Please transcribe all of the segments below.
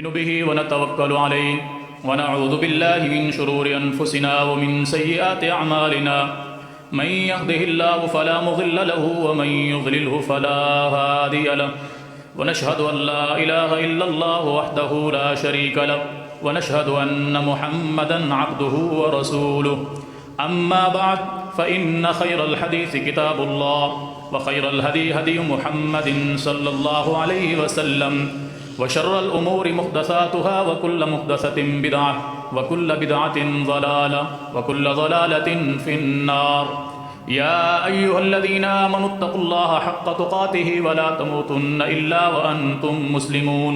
نؤمن به ونتوكل عليه ونعوذ بالله من شرور أنفسنا ومن سيئات أعمالنا من يهده الله فلا مضل له ومن يضلله فلا هادي له ونشهد أن لا إله إلا الله وحده لا شريك له ونشهد أن محمدا عبده ورسوله أما بعد فإن خير الحديث كتاب الله وخير الهدي هدي محمد صلى الله عليه وسلم وشر الأمور محدثاتها وكل محدثة بدعة وكل بدعة ضلالة وكل ضلالة في النار يا أيها الذين آمنوا اتقوا الله حق تقاته ولا تموتن إلا وأنتم مسلمون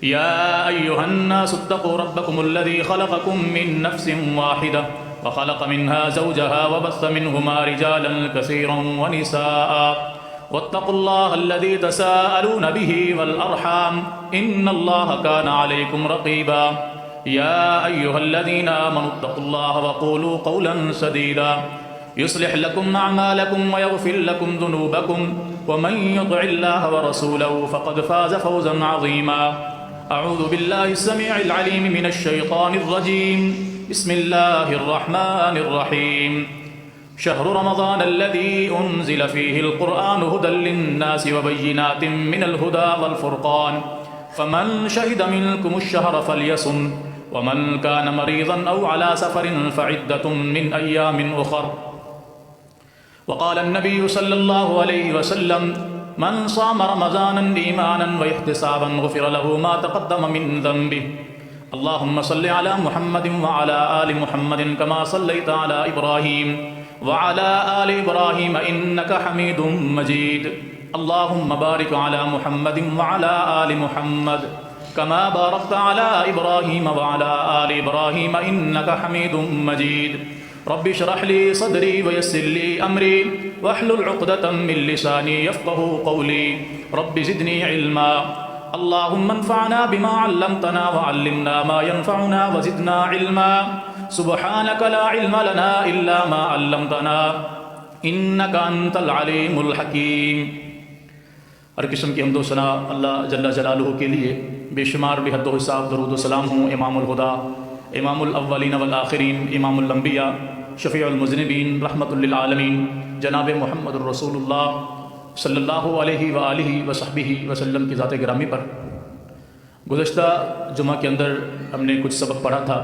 يا أيها الناس اتقوا ربكم الذي خلقكم من نفس واحدة وخلق منها زوجها وبث منهما رجالا كثيرا ونساء واتقوا الله الذي تساءلون به والأرحام إن الله كان عليكم رقيبا يا أيها الذين آمنوا اتقوا الله وقولوا قولا سديدا يصلح لكم أعمالكم ويغفر لكم ذنوبكم ومن يطع الله ورسوله فقد فاز فوزا عظيما أعوذ بالله السميع العليم من الشيطان الرجيم بسم الله الرحمن الرحيم شهر رمضان الذي أنزل فيه القرآن هدى للناس وبينات من الهدى والفرقان فمن شهد منكم الشهر فليصم ومن كان مريضا أو على سفر فعدة من أيام أخر وقال النبي صلى الله عليه وسلم من صام رمضانا إيمانا واحتسابا غفر له ما تقدم من ذنبه اللهم صل على محمد وعلى آل محمد كما صليت على إبراهيم وعلى آل إبراهيم إنك حميد مجيد اللهم بارك على محمد وعلى آل محمد كما باركت على إبراهيم وعلى آل إبراهيم إنك حميد مجيد رب اشرح لي صدري ويسر لي أمري واحلل عقدة من لساني يفقه قولي رب زدني علما اللهم انفعنا بما علمتنا وعلمنا ما ينفعنا وزدنا علما سبحانك لا علم لنا إلا ما علمتنا إنك أنت العليم الحكيم۔ ہر قسم کی حمد و ثنا اللہ جل جلالہ کے لیے بے شمار بے حد و حساب درود و سلام ہوں امام الہدیٰ امام الاولین والآخرین امام الانبیاء شفیع المذنبین رحمۃ للعالمین جناب محمد الرسول اللہ صلی اللہ علیہ وآلہ وصحبہ وسلم کی ذات گرامی پر۔ گزشتہ جمعہ کے اندر ہم نے کچھ سبق پڑھا تھا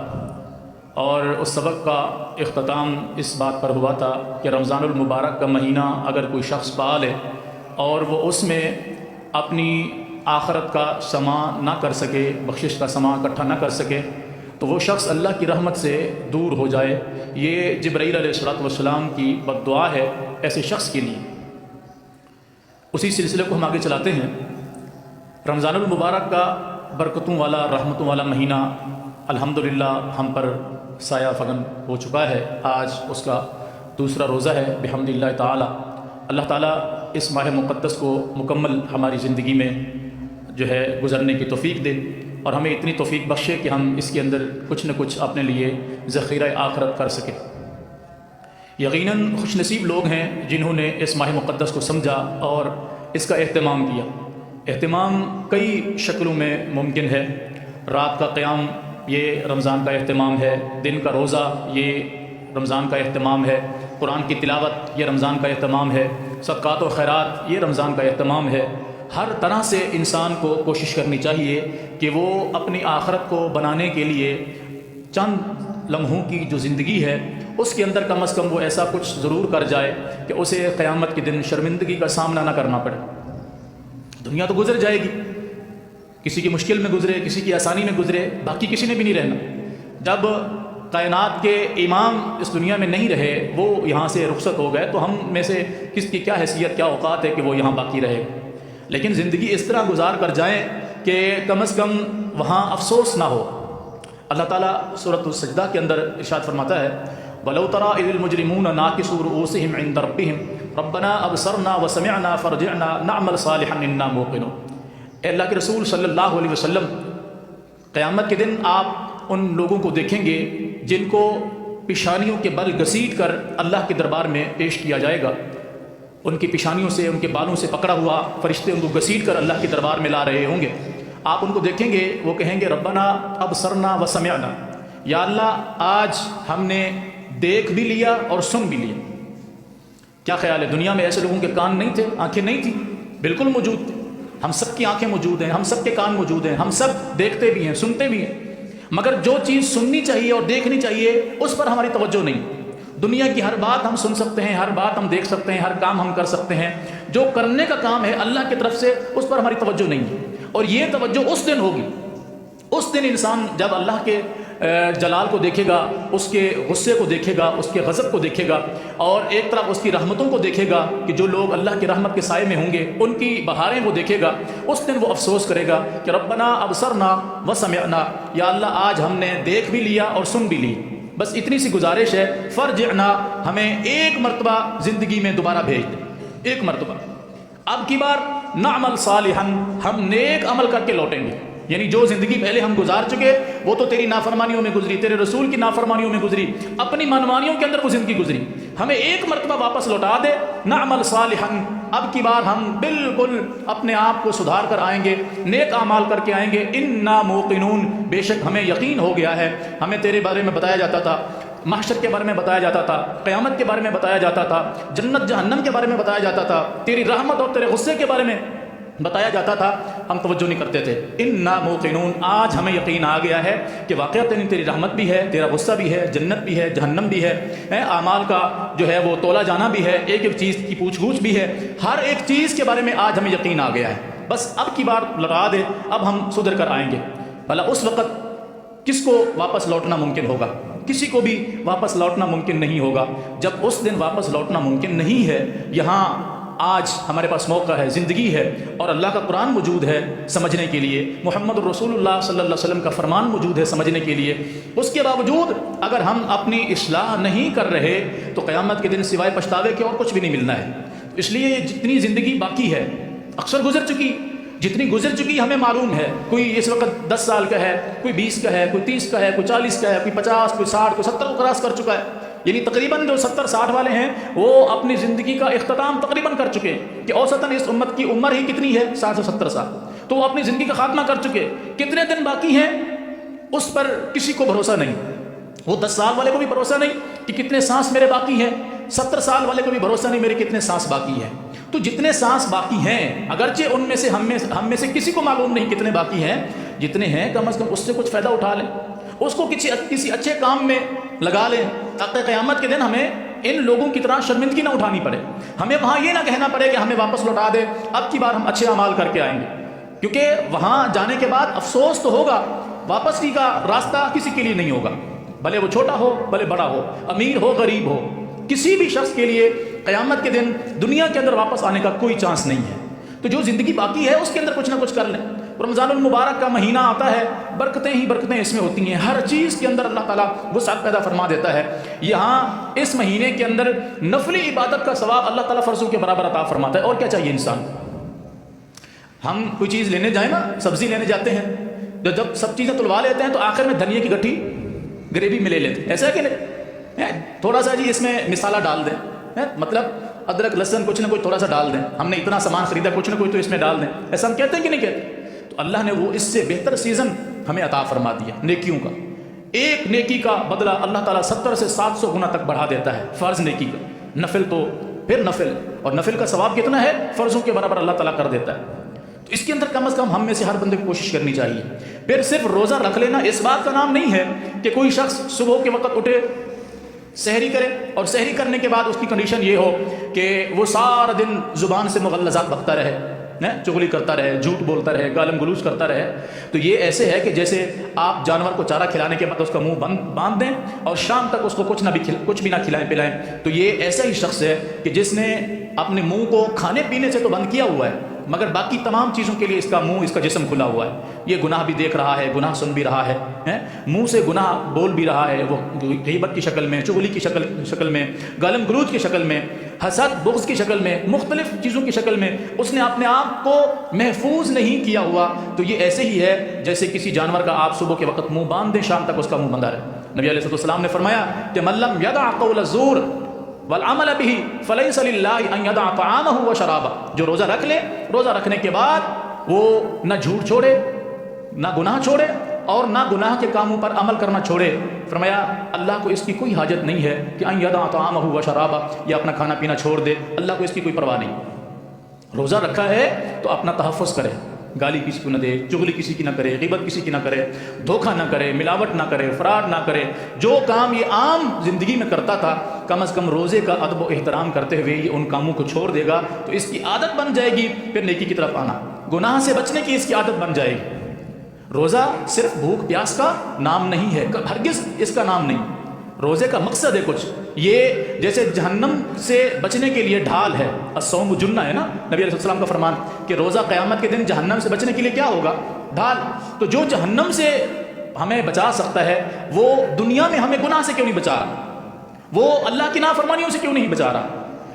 اور اس سبق کا اختتام اس بات پر ہوا تھا کہ رمضان المبارک کا مہینہ اگر کوئی شخص پا لے اور وہ اس میں اپنی آخرت کا سما نہ کر سکے، بخشش کا سما اکٹھا نہ کر سکے، تو وہ شخص اللہ کی رحمت سے دور ہو جائے۔ یہ جبرائیل علیہ السلام کی بد دعا ہے ایسے شخص کے لیے۔ اسی سلسلے کو ہم آگے چلاتے ہیں۔ رمضان المبارک کا برکتوں والا رحمتوں والا مہینہ الحمدللہ ہم پر سایہ فگن ہو چکا ہے۔ آج اس کا دوسرا روزہ ہے بحمد اللہ تعالی۔ اللہ تعالیٰ اس ماہ مقدس کو مکمل ہماری زندگی میں جو ہے گزرنے کی توفیق دے اور ہمیں اتنی توفیق بخشے کہ ہم اس کے اندر کچھ نہ کچھ اپنے لیے ذخیرہ آخرت کر سکیں۔ یقیناً خوش نصیب لوگ ہیں جنہوں نے اس ماہ مقدس کو سمجھا اور اس کا اہتمام کیا۔ اہتمام کئی شکلوں میں ممکن ہے۔ رات کا قیام یہ رمضان کا اہتمام ہے، دن کا روزہ یہ رمضان کا اہتمام ہے، قرآن کی تلاوت یہ رمضان کا اہتمام ہے، صدقات و خیرات یہ رمضان کا اہتمام ہے۔ ہر طرح سے انسان کو کوشش کرنی چاہیے کہ وہ اپنی آخرت کو بنانے کے لیے چند لمحوں کی جو زندگی ہے اس کے اندر کم از کم وہ ایسا کچھ ضرور کر جائے کہ اسے قیامت کے دن شرمندگی کا سامنا نہ کرنا پڑے۔ دنیا تو گزر جائے گی، کسی کی مشکل میں گزرے، کسی کی آسانی میں گزرے، باقی کسی نے بھی نہیں رہنا۔ جب کائنات کے امام اس دنیا میں نہیں رہے، وہ یہاں سے رخصت ہو گئے، تو ہم میں سے کس کی کیا حیثیت، کیا اوقات ہے کہ وہ یہاں باقی رہے۔ لیکن زندگی اس طرح گزار کر جائیں کہ کم از کم وہاں افسوس نہ ہو۔ اللہ تعالیٰ سورۃ السجدہ کے اندر ارشاد فرماتا ہے وَلَوْ تَرَىٰ إِذِ الْمُجْرِمُونَ نَاكِسُو رُءُوسِهِمْ عِندَ رَبِّهِمْ رَبَّنَا أَبْصَرْنَا وَسَمِعْنَا فَارْجِعْنَا نَعْمَلْ صَالِحًا إِنَّا مُوقِنُونَ۔ اے اللہ کے رسول صلی اللہ علیہ وسلم، قیامت کے دن آپ ان لوگوں کو دیکھیں گے جن کو پیشانیوں کے بل گھسیٹ کر اللہ کے دربار میں پیش کیا جائے گا۔ ان کی پیشانیوں سے، ان کے بالوں سے پکڑا ہوا فرشتے ان کو گھسیٹ کر اللہ کے دربار میں لا رہے ہوں گے۔ آپ ان کو دیکھیں گے وہ کہیں گے ربنا ابصرنا و سمعنا، یا اللہ آج ہم نے دیکھ بھی لیا اور سن بھی لیا۔ کیا خیال ہے دنیا میں ایسے لوگوں کے کان نہیں تھے، آنکھیں نہیں تھیں؟ بالکل موجود تھے۔ ہم سب کی آنکھیں موجود ہیں، ہم سب کے کان موجود ہیں، ہم سب دیکھتے بھی ہیں، سنتے بھی ہیں، مگر جو چیز سننی چاہیے اور دیکھنی چاہیے اس پر ہماری توجہ نہیں۔ دنیا کی ہر بات ہم سن سکتے ہیں، ہر بات ہم دیکھ سکتے ہیں، ہر کام ہم کر سکتے ہیں، جو کرنے کا کام ہے اللہ کی طرف سے اس پر ہماری توجہ نہیں ہے۔ اور یہ توجہ اس دن ہوگی، اس دن انسان جب اللہ کے جلال کو دیکھے گا، اس کے غصے کو دیکھے گا، اس کے غضب کو دیکھے گا، اور ایک طرف اس کی رحمتوں کو دیکھے گا کہ جو لوگ اللہ کی رحمت کے سائے میں ہوں گے ان کی بہاریں وہ دیکھے گا، اس دن وہ افسوس کرے گا کہ ربنا ابصرنا و سمعنا، یا اللہ آج ہم نے دیکھ بھی لیا اور سن بھی لی، بس اتنی سی گزارش ہے، فرجعنا، ہمیں ایک مرتبہ زندگی میں دوبارہ بھیج دیں، ایک مرتبہ، اب کی بار نعمل صالحا، ہم نیک عمل کر کے لوٹیں گے۔ یعنی جو زندگی پہلے ہم گزار چکے وہ تو تیری نافرمانیوں میں گزری، تیرے رسول کی نافرمانیوں میں گزری، اپنی منمانیوں کے اندر وہ زندگی گزری، ہمیں ایک مرتبہ واپس لوٹا دے، نعمل صالحا، اب کی بار ہم بالکل اپنے آپ کو سدھار کر آئیں گے، نیک اعمال کر کے آئیں گے، انا موقنون، بے شک ہمیں یقین ہو گیا ہے۔ ہمیں تیرے بارے میں بتایا جاتا تھا، محشر کے بارے میں بتایا جاتا تھا، قیامت کے بارے میں بتایا جاتا تھا، جنت جہنم کے بارے میں بتایا جاتا تھا، تیری رحمت اور تیرے غصے کے بارے میں بتایا جاتا تھا، ہم توجہ نہیں کرتے تھے۔ انا موقنون، آج ہمیں یقین آ گیا ہے کہ واقعتاً تیری رحمت بھی ہے، تیرا غصہ بھی ہے، جنت بھی ہے، جہنم بھی ہے، اعمال کا جو ہے وہ تولا جانا بھی ہے، ایک ایک چیز کی پوچھ گچھ بھی ہے، ہر ایک چیز کے بارے میں آج ہمیں یقین آ گیا ہے، بس اب کی بار لگا دے، اب ہم سدھر کر آئیں گے۔ بھلا اس وقت کس کو واپس لوٹنا ممکن ہوگا؟ کسی کو بھی واپس لوٹنا ممکن نہیں ہوگا۔ جب اس دن واپس لوٹنا ممکن نہیں ہے، یہاں آج ہمارے پاس موقع ہے، زندگی ہے، اور اللہ کا قرآن موجود ہے سمجھنے کے لیے، محمد الرسول اللہ صلی اللہ علیہ وسلم کا فرمان موجود ہے سمجھنے کے لیے، اس کے باوجود اگر ہم اپنی اصلاح نہیں کر رہے تو قیامت کے دن سوائے پچھتاوے کے اور کچھ بھی نہیں ملنا ہے۔ اس لیے جتنی زندگی باقی ہے، اکثر گزر چکی، جتنی گزر چکی ہمیں معلوم ہے، کوئی اس وقت 10 سال کا ہے، کوئی 20 کا ہے، کوئی 30 کا ہے، کوئی 40 کا ہے، کوئی 50، کوئی 60، کوئی 70 کو کراس کر چکا ہے۔ یعنی تقریباً جو 70-60 والے ہیں وہ اپنی زندگی کا اختتام تقریباً کر چکے ہیں، کہ اوسطاً اس امت کی عمر ہی کتنی ہے، 60 سے 70 سال، تو وہ اپنی زندگی کا خاتمہ کر چکے۔ کتنے دن باقی ہیں اس پر کسی کو بھروسہ نہیں، وہ 10 سال والے کو بھی بھروسہ نہیں کہ کتنے سانس میرے باقی ہیں، 70 سال والے کو بھی بھروسہ نہیں میرے کتنے سانس باقی ہیں۔ تو جتنے سانس باقی ہیں، اگرچہ ان میں سے ہم میں سے کسی کو معلوم نہیں کتنے باقی ہیں، جتنے ہیں کم از کم اس سے کچھ فائدہ اٹھا لیں، اس کو کسی اچھے کام میں لگا لیں، تاکہ قیامت کے دن ہمیں ان لوگوں کی طرح شرمندگی نہ اٹھانی پڑے، ہمیں وہاں یہ نہ کہنا پڑے کہ ہمیں واپس لوٹا دے، اب کی بار ہم اچھے اعمال کر کے آئیں گے، کیونکہ وہاں جانے کے بعد افسوس تو ہوگا، واپسی کا راستہ کسی کے لیے نہیں ہوگا، بھلے وہ چھوٹا ہو بھلے بڑا ہو، امیر ہو غریب ہو، کسی بھی شخص کے لیے قیامت کے دن دنیا کے اندر واپس آنے کا کوئی چانس نہیں ہے۔ تو جو زندگی باقی ہے اس کے اندر کچھ نہ کچھ کر لیں۔ رمضان المبارک کا مہینہ آتا ہے، برکتیں ہی برکتیں اس میں ہوتی ہیں، ہر چیز کے اندر اللہ تعالیٰ وسعت پیدا فرما دیتا ہے۔ یہاں اس مہینے کے اندر نفلی عبادت کا ثواب اللہ تعالیٰ فرضوں کے برابر عطا فرماتا ہے، اور کیا چاہیے انسان؟ ہم کوئی چیز لینے جائیں نا، سبزی لینے جاتے ہیں، جب سب چیزیں تلوا لیتے ہیں تو آخر میں دھنیے کی گٹھی گریوی میں لے لیتے ہیں، ایسا ہے کہ نہیں؟ تھوڑا سا جی اس میں مسالہ ڈال دیں، مطلب ادرک لہسن کچھ نہ کچھ تھوڑا سا ڈال دیں، ہم نے اتنا سامان خریدا کچھ نہ کچھ تو اس میں ڈال دیں، ایسا ہم کہتے ہیں کہ نہیں کہتے؟ تو اللہ نے وہ اس سے بہتر سیزن ہمیں عطا فرما دیا نیکیوں کا۔ ایک نیکی کا بدلہ اللہ تعالیٰ 70 سے 700 گنا تک بڑھا دیتا ہے، فرض نیکی کا، نفل تو پھر نفل، اور نفل کا ثواب کتنا ہے؟ فرضوں کے برابر اللہ تعالیٰ کر دیتا ہے۔ تو اس کے اندر کم از کم ہم میں سے ہر بندے کو کوشش کرنی چاہیے۔ پھر صرف روزہ رکھ لینا اس بات کا نام نہیں ہے کہ کوئی شخص صبح کے وقت اٹھے، سحری کرے، اور سحری کرنے کے بعد اس کی کنڈیشن یہ ہو کہ وہ سارا دن زبان سے مغلظات بکتا رہے، چغلی کرتا رہے، جھوٹ بولتا رہے، گالم گلوچ کرتا رہے۔ تو یہ ایسے ہے کہ جیسے آپ جانور کو چارہ کھلانے کے بعد اس کا منہ باندھ دیں اور شام تک اس کو کچھ بھی نہ کھلائیں پلائیں، تو یہ ایسا ہی شخص ہے کہ جس نے اپنے منہ کو کھانے پینے سے تو بند کیا ہوا ہے، مگر باقی تمام چیزوں کے لیے اس کا منہ، اس کا جسم کھلا ہوا ہے۔ یہ گناہ بھی دیکھ رہا ہے، گناہ سن بھی رہا ہے، منہ سے گناہ بول بھی رہا ہے، وہ غیبت کی شکل میں، چغلی کی شکل میں، گالم گلوچ کی شکل میں، حسد بغض کی شکل میں، مختلف چیزوں کی شکل میں اس نے اپنے آپ کو محفوظ نہیں کیا ہوا۔ تو یہ ایسے ہی ہے جیسے کسی جانور کا آپ صبح کے وقت منہ باندھ دیں، شام تک اس کا منہ بندہ رہے۔ نبی علیہ السلام نے فرمایا کہ من لم یدع قول الزور والعمل به فليس لله ان يدع طعامه وشرابه، جو روزہ رکھ لے، روزہ رکھنے کے بعد وہ نہ جھوٹ چھوڑے، نہ گناہ چھوڑے اور نہ گناہ کے کاموں پر عمل کرنا چھوڑے. فرمایا اللہ کو اس کی کوئی حاجت نہیں ہے کہ ان یدع طعامہ و شرابہ، یا اپنا کھانا پینا چھوڑ دے. اللہ کو اس کی کوئی پرواہ نہیں. روزہ رکھا ہے تو اپنا تحفظ کرے، گالی کسی کو نہ دے، چغلی کسی کی نہ کرے، غیبت کسی کی نہ کرے، دھوکہ نہ کرے، ملاوٹ نہ کرے، فراڈ نہ کرے. جو کام یہ عام زندگی میں کرتا تھا، کم از کم روزے کا ادب و احترام کرتے ہوئے یہ ان کاموں کو چھوڑ دے گا تو اس کی عادت بن جائے گی. پھر نیکی کی طرف آنا، گناہ سے بچنے کی اس کی عادت بن جائے گی. روزہ صرف بھوک پیاس کا نام نہیں ہے، ہرگز اس کا نام نہیں. روزے کا مقصد ہے کچھ. یہ جیسے جہنم سے بچنے کے لیے ڈھال ہے، الصوم جنہ ہے نا، نبی علیہ السلام کا فرمان کہ روزہ قیامت کے دن جہنم سے بچنے کے لیے کیا ہوگا؟ ڈھال. تو جو جہنم سے ہمیں بچا سکتا ہے وہ دنیا میں ہمیں گناہ سے کیوں نہیں بچا رہا؟ وہ اللہ کی نافرمانیوں سے کیوں نہیں بچا رہا؟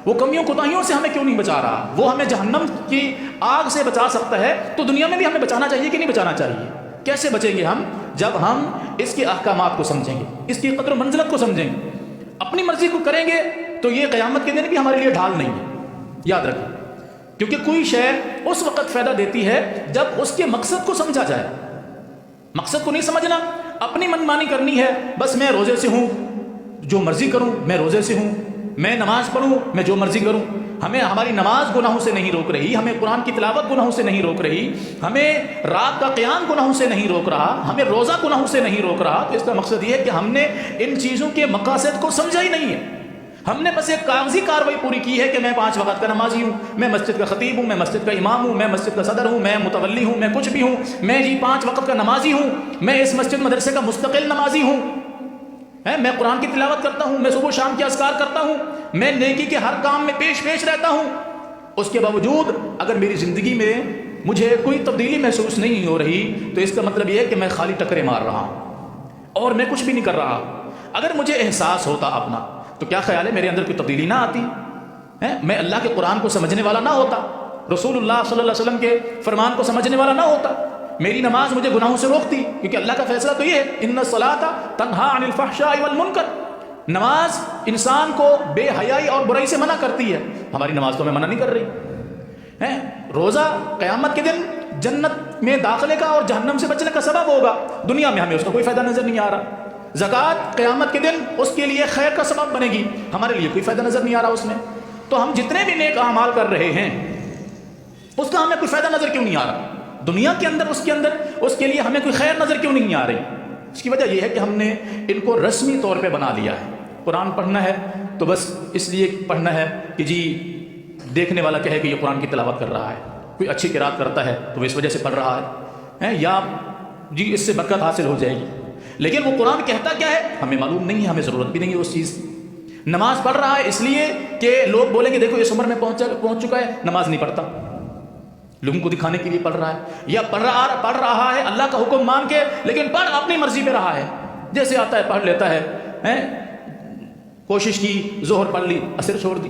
وہ کمیوں کوتاہیوں سے ہمیں کیوں نہیں بچا رہا؟ وہ ہمیں جہنم کی آگ سے بچا سکتا ہے تو دنیا میں بھی ہمیں بچانا چاہیے کہ نہیں بچانا چاہیے؟ کیسے بچیں گے ہم؟ جب ہم اس کے احکامات کو سمجھیں گے، اس کی قدر و منزلت کو سمجھیں گے. اپنی مرضی کو کریں گے تو یہ قیامت کے دن بھی ہمارے لیے ڈھال نہیں ہے. یاد رکھیں، کیونکہ کوئی شے اس وقت فائدہ دیتی ہے جب اس کے مقصد کو سمجھا جائے. مقصد کو نہیں سمجھنا، اپنی منمانی کرنی ہے. بس میں روزے سے ہوں، جو مرضی کروں، میں روزے سے ہوں، میں نماز پڑھوں، میں جو مرضی کروں. ہمیں ہماری نماز گناہوں سے نہیں روک رہی، ہمیں قرآن کی تلاوت گناہوں سے نہیں روک رہی، ہمیں رات کا قیام گناہوں سے نہیں روک رہا، ہمیں روزہ گناہوں سے نہیں روک رہا. تو اس کا مقصد یہ ہے کہ ہم نے ان چیزوں کے مقاصد کو سمجھا ہی نہیں ہے. ہم نے بس ایک کاغذی کاروائی پوری کی ہے کہ میں 5 وقت کا نمازی ہوں، میں مسجد کا خطیب ہوں، میں مسجد کا امام ہوں، میں مسجد کا صدر ہوں، میں متولی ہوں، میں کچھ بھی ہوں، میں جی 5 وقت کا نمازی ہوں، میں اس مسجد مدرسے کا مستقل نمازی ہوں، میں قرآن کی تلاوت کرتا ہوں، میں صبح و شام کے اذکار کرتا ہوں، میں نیکی کے ہر کام میں پیش رہتا ہوں. اس کے باوجود اگر میری زندگی میں مجھے کوئی تبدیلی محسوس نہیں ہو رہی تو اس کا مطلب یہ ہے کہ میں خالی ٹکرے مار رہا ہوں اور میں کچھ بھی نہیں کر رہا. اگر مجھے احساس ہوتا اپنا تو کیا خیال ہے میرے اندر کوئی تبدیلی نہ آتی؟ میں اللہ کے قرآن کو سمجھنے والا نہ ہوتا، رسول اللہ صلی اللہ علیہ وسلم کے فرمان کو سمجھنے والا نہ ہوتا، میری نماز مجھے گناہوں سے روکتی. کیونکہ اللہ کا فیصلہ تو یہ ہے، ان الصلاۃ تنہا عن الفحشاء والمنکر. نماز انسان کو بے حیائی اور برائی سے منع کرتی ہے. ہماری نماز تو ہمیں منع نہیں کر رہی. روزہ قیامت کے دن جنت میں داخلے کا اور جہنم سے بچنے کا سبب ہوگا. دنیا میں ہمیں اس کا کوئی فائدہ نظر نہیں آ رہا. زکوٰۃ قیامت کے دن اس کے لیے خیر کا سبب بنے گی، ہمارے لیے کوئی فائدہ نظر نہیں آ رہا اس میں. تو ہم جتنے بھی نیک اعمال کر رہے ہیں اس کا ہمیں کوئی فائدہ نظر کیوں نہیں آ رہا؟ دنیا کے اندر اس کے لیے ہمیں کوئی خیر نظر کیوں نہیں آ رہی؟ اس کی وجہ یہ ہے کہ ہم نے ان کو رسمی طور پہ بنا لیا ہے. قرآن پڑھنا ہے تو بس اس لیے پڑھنا ہے کہ جی دیکھنے والا کہے کہ یہ قرآن کی تلاوت کر رہا ہے، کوئی اچھی قرات کرتا ہے تو وہ اس وجہ سے پڑھ رہا ہے، یا جی اس سے برکت حاصل ہو جائے گی. لیکن وہ قرآن کہتا کیا ہے ہمیں معلوم نہیں ہے، ہمیں ضرورت بھی نہیں ہے اس چیز کی. نماز پڑھ رہا ہے اس لیے کہ لوگ بولیں گے دیکھو اس عمر میں پہنچ چکا ہے، نماز نہیں پڑھتا، لوگوں کو دکھانے کے لیے پڑھ رہا ہے. یا پڑھ رہا ہے اللہ کا حکم مان کے، لیکن پڑھ اپنی مرضی پہ رہا ہے، جیسے آتا ہے پڑھ لیتا ہے. کوشش کی، ظہر پڑھ لی، عصر چھوڑ دی،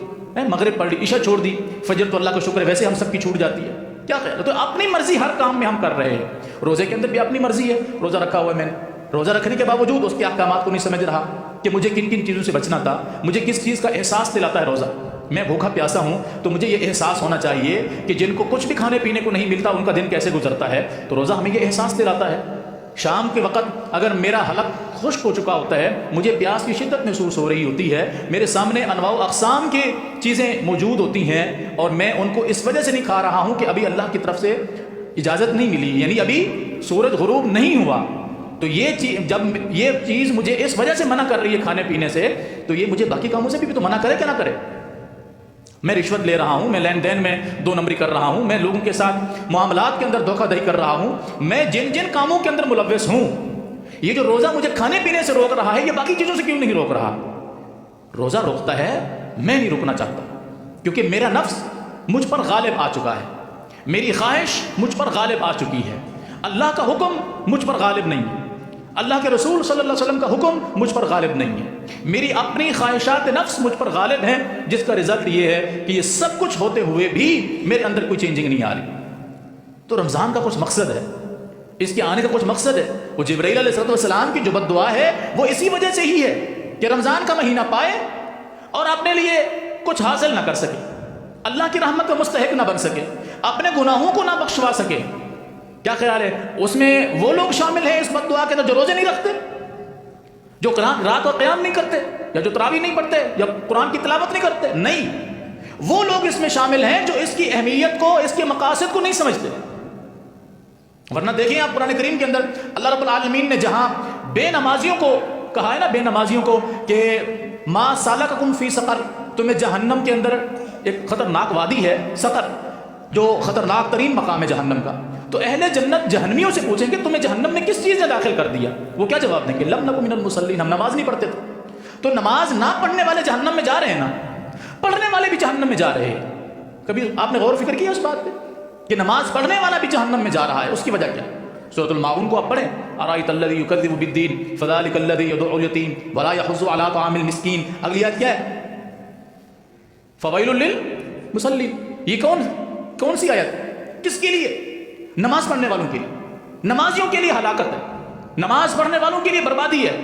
مغرب پڑھ لی، عشاء چھوڑ دی، فجر تو اللہ کا شکر ہے ویسے ہم سب کی چھوٹ جاتی ہے. کیا خیال ہے؟ تو اپنی مرضی ہر کام میں ہم کر رہے ہیں. روزے کے اندر بھی اپنی مرضی ہے. روزہ رکھا ہوا ہے میں نے، روزہ رکھنے کے باوجود اس کے احکامات کو نہیں سمجھ رہا کہ مجھے کن کن چیزوں سے بچنا تھا، مجھے کس چیز کا احساس دلاتا ہے روزہ. میں بھوکا پیاسا ہوں تو مجھے یہ احساس ہونا چاہیے کہ جن کو کچھ بھی کھانے پینے کو نہیں ملتا ان کا دن کیسے گزرتا ہے. تو روزہ ہمیں یہ احساس دلاتا ہے. شام کے وقت اگر میرا حلق خشک ہو چکا ہوتا ہے، مجھے پیاس کی شدت محسوس ہو رہی ہوتی ہے، میرے سامنے انواع و اقسام کی چیزیں موجود ہوتی ہیں اور میں ان کو اس وجہ سے نہیں کھا رہا ہوں کہ ابھی اللہ کی طرف سے اجازت نہیں ملی، یعنی ابھی سورج غروب نہیں ہوا. تو جب یہ چیز مجھے اس وجہ سے منع کر رہی ہے کھانے پینے سے، تو یہ مجھے باقی کاموں سے بھی تو منع کرے کہ نہ کرے. میں رشوت لے رہا ہوں، میں لین دین میں 2 نمبری کر رہا ہوں، میں لوگوں کے ساتھ معاملات کے اندر دھوکہ دہی کر رہا ہوں، میں جن کاموں کے اندر ملوث ہوں، یہ جو روزہ مجھے کھانے پینے سے روک رہا ہے یہ باقی چیزوں سے کیوں نہیں روک رہا؟ روزہ روکتا ہے، میں نہیں رکنا چاہتا، کیونکہ میرا نفس مجھ پر غالب آ چکا ہے، میری خواہش مجھ پر غالب آ چکی ہے. اللہ کا حکم مجھ پر غالب نہیں ہے، اللہ کے رسول صلی اللہ علیہ وسلم کا حکم مجھ پر غالب نہیں ہے، میری اپنی خواہشات نفس مجھ پر غالب ہیں، جس کا رزلٹ یہ ہے کہ یہ سب کچھ ہوتے ہوئے بھی میرے اندر کوئی چینجنگ نہیں آ رہی. تو رمضان کا کچھ مقصد ہے، اس کے آنے کا کچھ مقصد ہے. وہ جبرائیل علیہ السلام کی جو بد دعا ہے وہ اسی وجہ سے ہی ہے کہ رمضان کا مہینہ پائے اور اپنے لیے کچھ حاصل نہ کر سکے، اللہ کی رحمت کا مستحق نہ بن سکے، اپنے گناہوں کو نہ بخشوا سکے. کیا خیال ہے اس میں وہ لوگ شامل ہیں اس بد دعا کے اندر جو روزے نہیں رکھتے، جو رات کو قیام نہیں کرتے، یا جو تراویح نہیں پڑھتے، یا قرآن کی تلاوت نہیں کرتے؟ نہیں، وہ لوگ اس میں شامل ہیں جو اس کی اہمیت کو، اس کے مقاصد کو نہیں سمجھتے۔ ورنہ دیکھیں آپ قرآن کریم کے اندر اللہ رب العالمین نے جہاں بے نمازیوں کو کہا ہے نا، بے نمازیوں کو کہ ما سالککم فی سقر، تمہیں جہنم کے اندر ایک خطرناک وادی ہے سقر، جو خطرناک ترین مقام ہے جہنم کا، تو اہل جنت جہنمیوں سے پوچھیں کہ تمہیں جہنم نے کس چیز نے داخل کر دیا؟ وہ کیا جواب دیں گے؟ لم نکن من المصلین، ہم نماز نہیں پڑھتے تھے۔ تو نماز نہ پڑھنے والے جہنم میں جا رہے ہیں نا، پڑھنے والے بھی جہنم میں جا رہے ہیں۔ کبھی آپ نے غور و فکر کیا اس بات پہ کہ نماز پڑھنے والا بھی جہنم میں جا رہا ہے؟ اس کی وجہ کیا؟ سورۃ الماعون کو آپ پڑھیں، ارائیت الذی یکذب بالدین فذلک الذی یدعو الیتیم ولا یحض علی طعام المسکین۔ اگلی آیت کیا ہے؟ فویل للمصلین۔ یہ کون سی آیت؟ کس کے لیے؟ نماز پڑھنے والوں کے لیے، نمازیوں کے لیے ہلاکت ہے، نماز پڑھنے والوں کے لیے بربادی ہے۔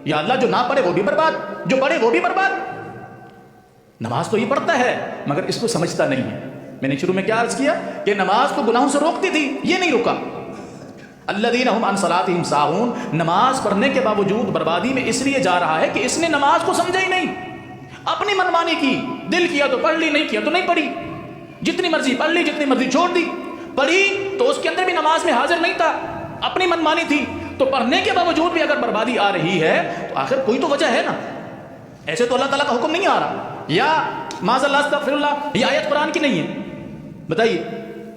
یا اللہ جو نہ پڑھے وہ بھی برباد، جو پڑھے وہ بھی برباد۔ نماز تو یہ پڑھتا ہے مگر اس کو سمجھتا نہیں ہے۔ میں نے شروع میں کیا عرض کیا کہ نماز کو گناہوں سے روکتی تھی، یہ نہیں رکا۔ الذین هم عن صلاتهم ساہون، نماز پڑھنے کے باوجود بربادی میں اس لیے جا رہا ہے کہ اس نے نماز کو سمجھا ہی نہیں، اپنی منمانی کی، دل کیا تو پڑھ لی، نہیں کیا تو نہیں پڑھی، جتنی مرضی پڑھ لی، جتنی مرضی چھوڑ دی، پڑھی تو اس کے اندر بھی نماز میں حاضر نہیں تھا، اپنی منمانی تھی۔ تو پڑھنے کے باوجود بھی اگر بربادی آ رہی ہے تو آخر کوئی تو وجہ ہے نا، ایسے تو اللہ تعالیٰ کا حکم نہیں آ رہا۔ یا معاذ اللہ استغفر اللہ، یہ آیت قرآن کی نہیں ہے، بتائیے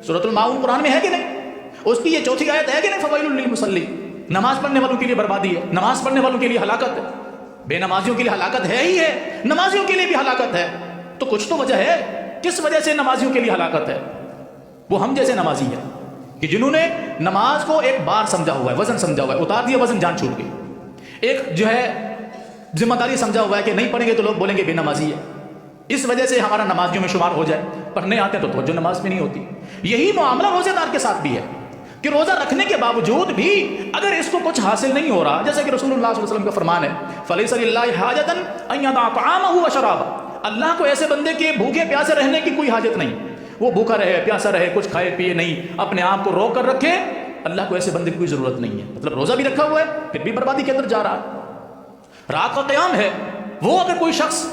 سورۃ الماعون قرآن میں ہے کہ نہیں؟ اس کی یہ چوتھی آیت ہے کہ نہیں؟ فویل للمصلین، نماز پڑھنے والوں کے لیے بربادی ہے، نماز پڑھنے والوں کے لیے ہلاکت ہے۔ بے نمازیوں کے لیے ہلاکت ہے ہی ہے، نمازیوں کے لیے بھی ہلاکت ہے، تو کچھ تو وجہ ہے کس وجہ سے نمازیوں کے لیے ہلاکت ہے۔ وہ ہم جیسے نمازی ہیں کہ جنہوں نے نماز کو ایک بار سمجھا ہوا ہے، وزن سمجھا ہوا ہے، اتار دیا وزن، جان چھوٹ گئی۔ ایک جو ہے ذمہ داری سمجھا ہوا ہے کہ نہیں پڑھیں گے تو لوگ بولیں گے بے نمازی ہے، اس وجہ سے ہمارا نمازیوں میں شمار ہو جائے، پڑھنے آتے ہیں تو توجہ نماز میں نہیں ہوتی۔ یہی معاملہ روزے دار کے ساتھ بھی ہے کہ روزہ رکھنے کے باوجود بھی اگر اس کو کچھ حاصل نہیں ہو رہا، جیسے کہ رسول اللہ صلی اللہ علیہ وسلم کا فرمان ہے فَلَيْسَ لِلَّهِ حَاجَةً أَن يَدَعَ طَعَامَهُ وَشَرَابَهُ، اللہ کو ایسے بندے کے بھوکے پیاسے رہنے کی کوئی حاجت نہیں، وہ بھوکا رہے پیاسا رہے، کچھ کھائے پیے نہیں، اپنے آپ کو روک کر رکھے، اللہ کو ایسے بندے کی کوئی ضرورت نہیں ہے۔ مطلب روزہ بھی رکھا ہوا ہے پھر بھی بربادی کے اندر جا رہا ہے۔ رات کا قیام ہے، وہ اگر کوئی شخص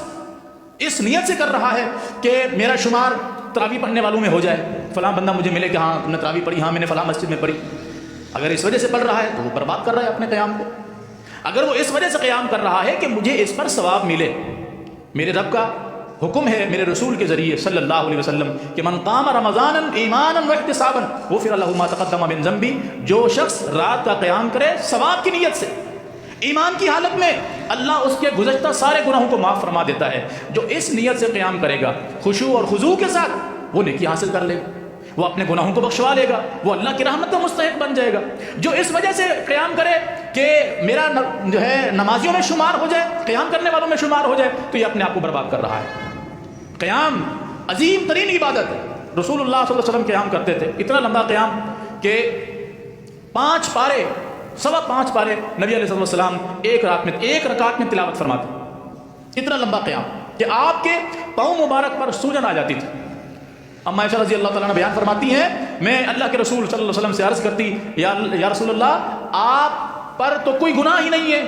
اس نیت سے کر رہا ہے کہ میرا شمار تراویح پڑھنے والوں میں ہو جائے، فلاں بندہ مجھے ملے کہ ہاں تم نے تراویح پڑھی، ہاں میں نے فلاں مسجد میں پڑھی، اگر اس وجہ سے پڑھ رہا ہے تو وہ برباد کر رہا ہے اپنے قیام کو۔ اگر وہ اس وجہ سے قیام کر رہا ہے کہ مجھے اس پر ثواب ملے، میرے رب کا حکم ہے میرے رسول کے ذریعے صلی اللہ علیہ وسلم کہ من قام رمضانا ایمانا واحتسابا غفر له ما تقدم من ذنبه، جو شخص رات کا قیام کرے ثواب کی نیت سے، ایمان کی حالت میں، اللہ اس کے گزشتہ سارے گناہوں کو معاف فرما دیتا ہے۔ جو اس نیت سے قیام کرے گا خشوع اور خضوع کے ساتھ، وہ نیکی حاصل کر لے گا، وہ اپنے گناہوں کو بخشوا لے گا، وہ اللہ کی رحمت کا مستحق بن جائے گا۔ جو اس وجہ سے قیام کرے کہ میرا جو ہے نمازیوں میں شمار ہو جائے، قیام کرنے والوں میں شمار ہو جائے، تو یہ اپنے آپ کو برباد کر رہا ہے۔ قیام عظیم ترین عبادت ہے، رسول اللہ صلی اللہ علیہ وسلم قیام کرتے تھے، اتنا لمبا قیام کہ 5 پارے، 5.25 پارے نبی علیہ السلام ایک رکعت میں تلاوت فرماتے، اتنا لمبا قیام کہ آپ کے پاؤں مبارک پر سوجن آ جاتی تھی۔ اما عائشہ رضی اللہ تعالیٰ عنہ بیان فرماتی ہیں میں اللہ کے رسول صلی اللہ علیہ وسلم سے عرض کرتی یا رسول اللہ آپ پر تو کوئی گناہ ہی نہیں ہے،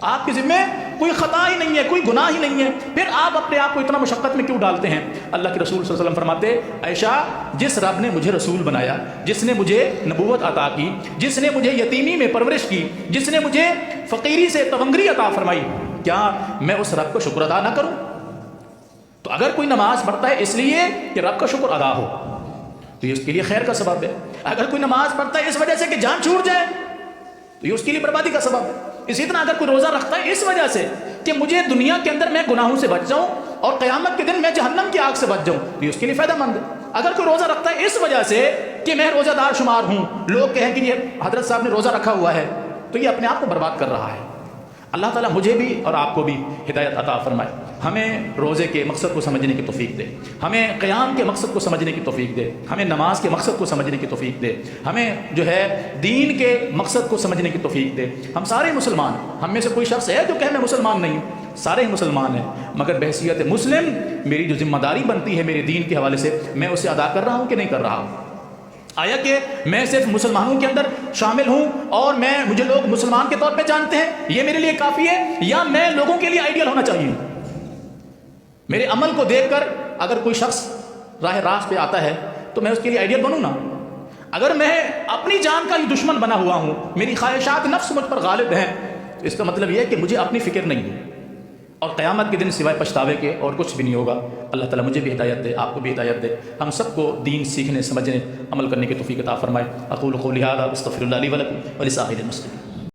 آپ کے ذمہ کوئی خطا ہی نہیں ہے، کوئی گناہ ہی نہیں ہے، پھر آپ اپنے آپ کو اتنا مشقت میں کیوں ڈالتے ہیں؟ اللہ کے رسول صلی اللہ علیہ وسلم فرماتے عائشہ جس رب نے مجھے رسول بنایا، جس نے مجھے نبوت عطا کی، جس نے مجھے یتیمی میں پرورش کی، جس نے مجھے فقیری سے تونگری عطا فرمائی، کیا میں اس رب کو شکر ادا نہ کروں؟ تو اگر کوئی نماز پڑھتا ہے اس لیے کہ رب کا شکر ادا ہو تو یہ اس کے لیے خیر کا سبب ہے، اگر کوئی نماز پڑھتا ہے اس وجہ سے کہ جان چھوٹ جائے تو یہ اس کے لیے بربادی کا سبب ہے۔ اسی طرح اگر کوئی روزہ رکھتا ہے اس وجہ سے کہ مجھے دنیا کے اندر میں گناہوں سے بچ جاؤں اور قیامت کے دن میں جہنم کی آگ سے بچ جاؤں تو یہ اس کے لیے فائدہ مند ہے۔ اگر کوئی روزہ رکھتا ہے اس وجہ سے کہ میں روزہ دار شمار ہوں، لوگ کہیں کہ یہ حضرت صاحب نے روزہ رکھا ہوا ہے، تو یہ اپنے آپ کو برباد کر رہا ہے۔ اللہ تعالیٰ مجھے بھی اور آپ کو بھی ہدایت عطا فرمائے، ہمیں روزے کے مقصد کو سمجھنے کی توفیق دے، ہمیں قیام کے مقصد کو سمجھنے کی توفیق دے، ہمیں نماز کے مقصد کو سمجھنے کی توفیق دے، ہمیں جو ہے دین کے مقصد کو سمجھنے کی توفیق دے۔ ہم سارے مسلمان، ہم میں سے کوئی شخص ہے جو کہ میں مسلمان نہیں ہوں، سارے ہی مسلمان ہیں، مگر بحیثیت مسلم میری جو ذمہ داری بنتی ہے میرے دین کے حوالے سے میں اسے ادا کر رہا ہوں کہ نہیں کر رہا ہوں؟ آیا کہ میں صرف مسلمانوں کے اندر شامل ہوں اور مجھے لوگ مسلمان کے طور پہ جانتے ہیں، یہ میرے لیے کافی ہے، یا میں لوگوں کے لیے آئیڈیل ہونا چاہیے؟ میرے عمل کو دیکھ کر اگر کوئی شخص راہ راست پہ آتا ہے تو میں اس کے لیے آئیڈیل بنوں نا۔ اگر میں اپنی جان کا ہی دشمن بنا ہوا ہوں، میری خواہشات نفس مجھ پر غالب ہیں، تو اس کا مطلب یہ ہے کہ مجھے اپنی فکر نہیں ہے، اور قیامت کے دن سوائے پچھتاوے کے اور کچھ بھی نہیں ہوگا۔ اللہ تعالیٰ مجھے بھی ہدایت دے، آپ کو بھی ہدایت دے، ہم سب کو دین سیکھنے، سمجھنے، عمل کرنے کی توفیق عطا فرمائے۔ اقول قولی ھذا واستغفر اللہ لی ولکم ولسائر المسلمین۔